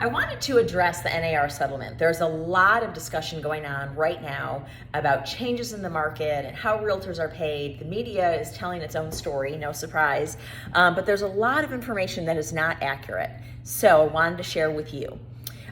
I wanted to address the NAR settlement. There's a lot of discussion going on right now about changes in the market and how realtors are paid. The media is telling its own story, no surprise, but there's a lot of information that is not accurate. So I wanted to share with you.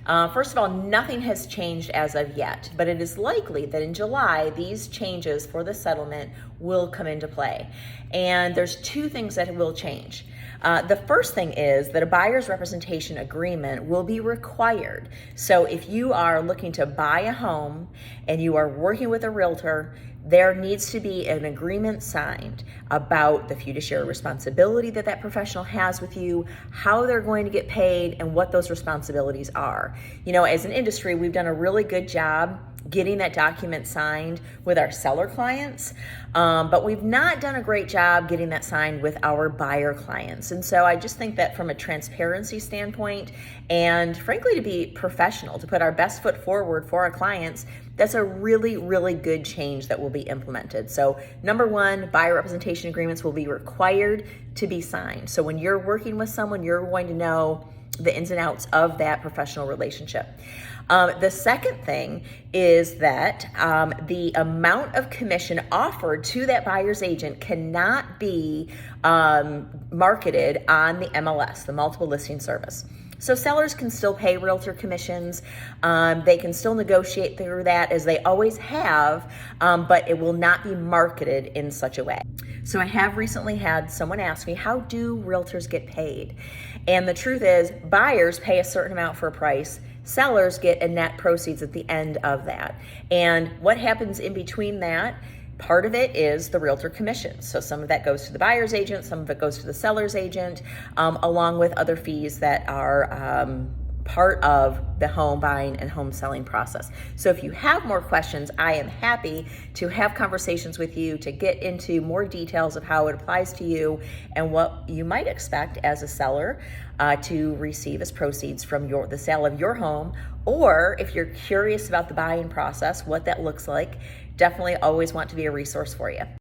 First of all, nothing has changed as of yet, but it is likely that in July, these changes for the settlement will come into play. And there's two things that will change. The first thing is that a buyer's representation agreement will be required. So if you are looking to buy a home and you are working with a realtor, there needs to be an agreement signed about the fiduciary responsibility that that professional has with you, how they're going to get paid, and what those responsibilities are. You know, as an industry, we've done a really good job getting that document signed with our seller clients, but we've not done a great job getting that signed with our buyer clients. And so I just think that from a transparency standpoint, and frankly to be professional, to put our best foot forward for our clients, that's a really, really good change that will be implemented. So number one, buyer representation agreements will be required to be signed. So when you're working with someone, you're going to know the ins and outs of that professional relationship. The second thing is that the amount of commission offered to that buyer's agent cannot be marketed on the MLS, the multiple listing service. So sellers can still pay realtor commissions. They can still negotiate through that as they always have, but it will not be marketed in such a way. So I have recently had someone ask me, how do realtors get paid? And the truth is, buyers pay a certain amount for a price. Sellers get a net proceeds at the end of that. And what happens in between that? Part of it is the realtor commission. So some of that goes to the buyer's agent, some of it goes to the seller's agent, along with other fees that are part of the home buying and home selling process. So if you have more questions, I am happy to have conversations with you to get into more details of how it applies to you and what you might expect as a seller to receive as proceeds from the sale of your home. Or if you're curious about the buying process, what that looks like, definitely always want to be a resource for you.